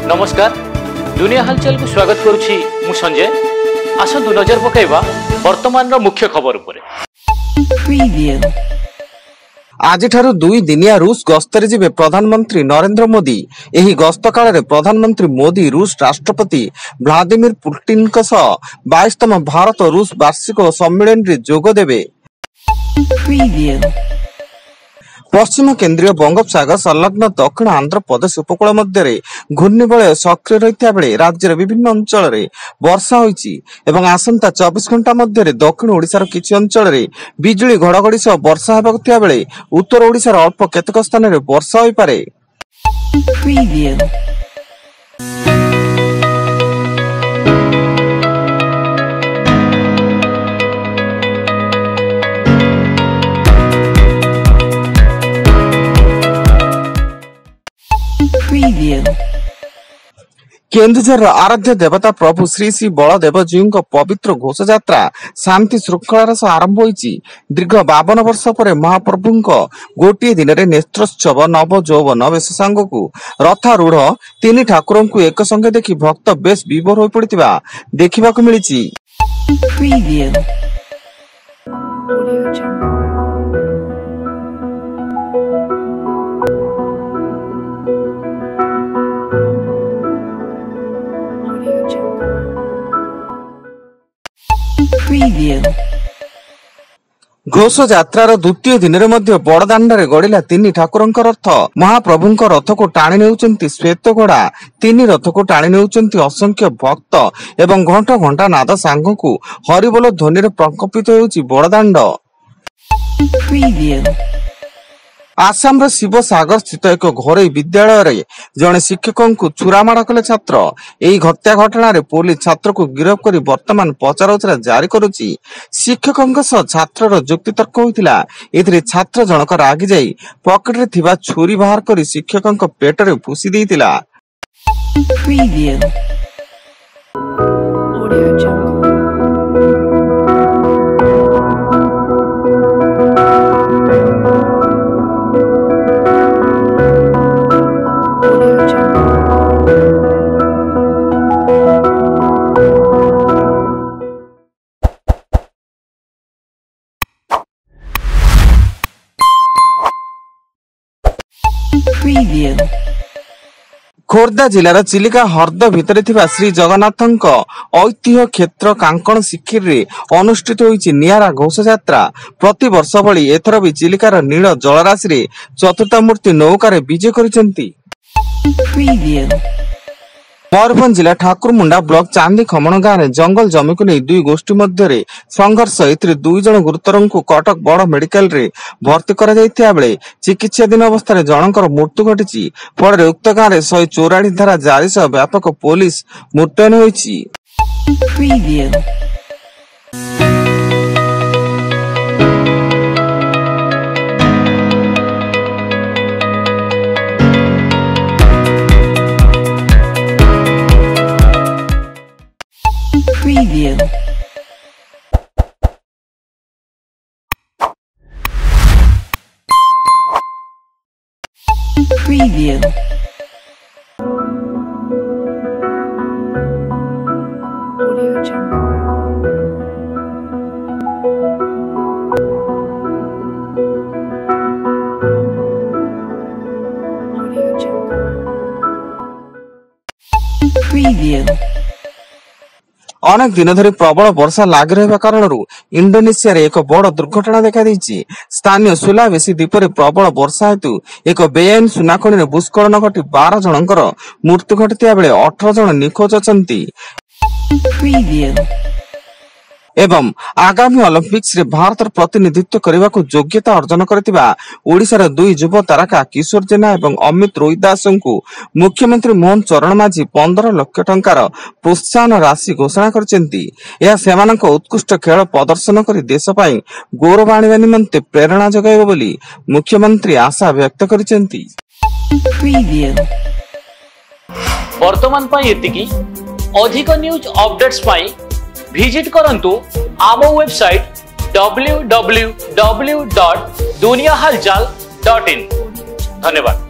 नमस्कार दुनिया हलचल को स्वागत करुछि मु संजय। आसंतु नजर पकाइबा वर्तमान रो मुख्य खबर उपरे। आज 2 दिनिया रूस गस्तरे जिबे प्रधानमंत्री नरेंद्र मोदी। एही गस्त काल रे प्रधानमंत्री मोदी रूस राष्ट्रपति व्लादिमीर पुतिन का 22तम भारत रूस वार्षिक सम्मेलन रे जोग देबे। पश्चिम केन्द्रीय बंगोपसागर संलग्न दक्षिण आंध्र प्रदेश उपकूल मध्य घूर्णिबलय सक्रिय रही बेले राज्यर विभिन्न अंचल में वर्षा होईची एवं आसंता 24 घंटा मध्य दक्षिण ओडिशार किछि अंचल में बिजुली घड़घड़ी सह वर्षा हेबाक थिया बेले उत्तर ओडिशार अल्प केतक स्थान में वर्षा होई पारे। केन्दुझर आराध्य देवता प्रभु श्री श्री बलदेव जीव पवित्र घोष यात्रा शांति श्रृंखलार सह आरंभ होईची। दीर्घ 52 वर्ष पर महाप्रभु गोटे दिन में नेत्रोत्सव नव यौवन बेश सांगकू रथारूढ़ 3 ठाकुर को एक संगे देखि भक्त बेश विभोर हो पड़ता देखा मिली। घोष यात्रार द्वितीय दिन में बड़दाण्डे गड़िला 3 ठाकुर रथ। महाप्रभु रथ को टाणी नेउचंती श्वेत घोड़ा। 3 रथ को टाणी नेउचंती असंख्य भक्त एवं घंटा घंटा नाद सांगकू हरिबोल ध्वनि रे प्रकंपित होउची बड़दाण्ड। आसाम शिव सागर स्थित एक घरोई विद्यालय रे जड़े शिक्षक को छुरामाड़ कले छात्र। एही हत्या घटना रे पुलिस छात्र को गिरफ्त कर वर्तमान पचराउचरा जारी करुची। शिक्षक छात्र जुक्तितर्क होइतिला। एथिरे छात्र जनक रागी जाई पॉकेट रे थिबा छुरी बाहर कर शिक्षक पेट रे फुसी देइतिला। खोर्धा जिलार चिलिका हर्द भितर थिबा श्री जगन्नाथंक ऐतिह्य क्षेत्र कांकण शिखिर रे अनुष्ठित होईची नियारा घोष यात्रा। प्रति वर्ष भली एथर भी चिलिकार नील जलराशि रे चतुर्थ मूर्ति नौकार विजय करिसेंती। मयूरभंज जिला ठाकुरमुंडा ब्लॉक चांदी खमण गाँव में जंगल जमी को नहीं 2 गोष्ठी मध्य संघर्ष। एथिरे 2 जन गुरुतर को कटक बड़ मेडिकल रे भर्ती करा जायथिया बेले चिकित्साधीन अवस्था जनकर मृत्यु घटी। फल उक्त गाँव में 144 धारा जारी सह व्यापक पुलिस मुतयन होईची। अनेक दिन धरी प्रबल वर्षा लाग रहा कारण इंडोनेशिया रे एक बड़ दुर्घटना देखा देइछि। स्थानीय सुलावेसी द्वीप रे प्रबल वर्षा हेतु एक बेआईन सुनाखणी भूस्खलन घटी 12 जनकर मृत्यु घटिया बेले 18 जन निखोज अछंती। एवं आगामी ओलंपिक्स रे भारत प्रतिनिधित्व करने को योग्यता अर्जन करथिबा ओडिशार 2 युव तारका किशोर जेना एवं अमित रोहिदास को मुख्यमंत्री मोहन चरण माझी 15 लाख टंकार प्रोत्साहन राशि घोषणा करछंती। यह सेमानक उत्कृष्ट खेल प्रदर्शन कर देश पई गौरव आनिबा निमंते प्रेरणा जगाइबो बोली मुख्यमंत्री आशा व्यक्त करछंती। वर्तमान पई एतिकी अधिक न्यूज अपडेट्स पई विजिट करंतु आम वेबसाइट www.duniyahalchal.in। धन्यवाद।